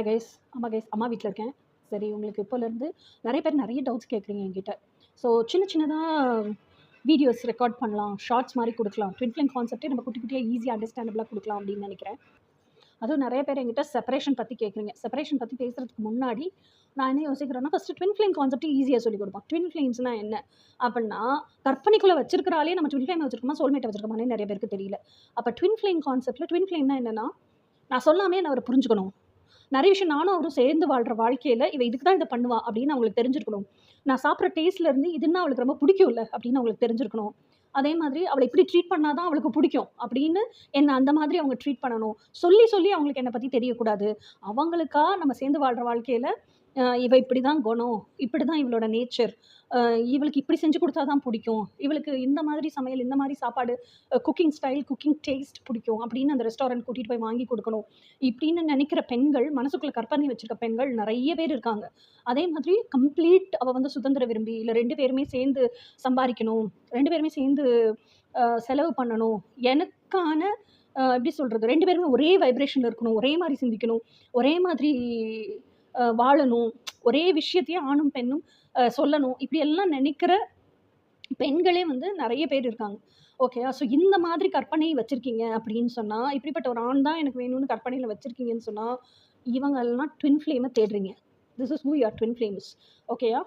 Hi guys. அம்மா வீட்டில் இருக்கேன். சரி, உங்களுக்கு இப்போலேருந்து நிறைய பேர் நிறைய டவுட்ஸ் கேட்குறீங்க என்கிட்ட. ஸோ சின்னதாக வீடியோஸ் ரெக்கார்ட் பண்ணலாம், ஷார்ட்ஸ் மாதிரி கொடுக்கலாம், ட்வின் ஃப்ளேம் கான்செப்டே நம்ம குட்டி குட்டியாக ஈஸியாக அண்டர்ஸ்டாண்டபிளாக கொடுக்கலாம் அப்படின்னு நினைக்கிறேன். அதுவும் நிறைய பேர் என்கிட்ட செப்பரேஷன் பற்றி கேட்குறீங்க. செப்பரேஷன் பற்றி பேசுகிறதுக்கு முன்னாடி நான் என்ன யோசிக்கிறேன்னா, ஃபஸ்ட்டு ட்வின் ஃப்ளேம் கான்செப்ட் ஈஸியாக சொல்லிக் கொடுப்போம். ட்வின் ஃப்ளேம்ஸ்னால் என்ன அப்படின்னா, கற்பனைக்குள்ளே வச்சிருக்கிறாலே நம்ம ட்வின் ஃப்ளேம் வச்சிருக்கோமா, சோல்மேட்டை வச்சிருக்கோமானே நிறைய பேருக்கு தெரியல. அப்போ ட்வின் ஃப்ளேம் கான்செப்ட்டில் ட்வின் ஃப்ளேம்னா என்னென்னா, நான் சொல்லாமே நான் அவரை புரிஞ்சுக்கணும். நிறைய விஷயம் நானும் அவரும் சேர்ந்து வாழ்கிற வாழ்க்கையில் இவ இதுக்கு தான் இதை பண்ணுவா அப்படின்னு அவங்களுக்கு தெரிஞ்சிருக்கணும். நான் சாப்பிட்ற டேஸ்ட்லேருந்து இதுன்னா அவளுக்கு ரொம்ப பிடிக்கும்ல அப்படின்னு அவங்களுக்கு தெரிஞ்சிருக்கணும். அதே மாதிரி அவளை இப்படி ட்ரீட் பண்ணால் தான் அவளுக்கு பிடிக்கும் அப்படின்னு என்னை அந்த மாதிரி அவங்க ட்ரீட் பண்ணணும். சொல்லி சொல்லி அவங்களுக்கு என்னை பற்றி தெரியக்கூடாது. அவங்களுக்கா நம்ம சேர்ந்து வாழ்கிற வாழ்க்கையில் இவ இப்படி தான் குணம், இப்படி தான் இவளோட நேச்சர், இவளுக்கு இப்படி செஞ்சு கொடுத்தா தான் பிடிக்கும், இவளுக்கு இந்த மாதிரி சமையல், இந்த மாதிரி சாப்பாடு, குக்கிங் ஸ்டைல், குக்கிங் டேஸ்ட் பிடிக்கும் அப்படின்னு அந்த ரெஸ்டாரண்ட் கூட்டிகிட்டு போய் வாங்கி கொடுக்கணும் இப்படின்னு நினைக்கிற பெண்கள், மனசுக்குள்ளே கற்பனை வச்சுருக்க பெண்கள் நிறைய பேர் இருக்காங்க. அதே மாதிரி கம்ப்ளீட் அவள் சுதந்திர விரும்பி, இல்லை 2 பேருமே சேர்ந்து சம்பாதிக்கணும், 2 பேருமே சேர்ந்து செலவு பண்ணணும், எனக்கான எப்படி சொல்கிறது, 2 பேருமே ஒரே வைப்ரேஷனில் இருக்கணும், ஒரே மாதிரி சிந்திக்கணும், ஒரே மாதிரி வாழணும், ஒரே விஷயத்தையே ஆணும் பெண்ணும் சொல்லணும், இப்படியெல்லாம் நினைக்கிற பெண்களே நிறைய பேர் இருக்காங்க. ஓகேயா? ஸோ இந்த மாதிரி கற்பனை வச்சுருக்கீங்க அப்படின்னு சொன்னால், இப்படிப்பட்ட ஒரு ஆண் தான் எனக்கு வேணும்னு கற்பனையில் வச்சுருக்கீங்கன்னு சொன்னால், இவங்கெல்லாம் ட்வின் ஃப்ளேமை தேடுறீங்க. This is who your twin flames. ஓகேயா?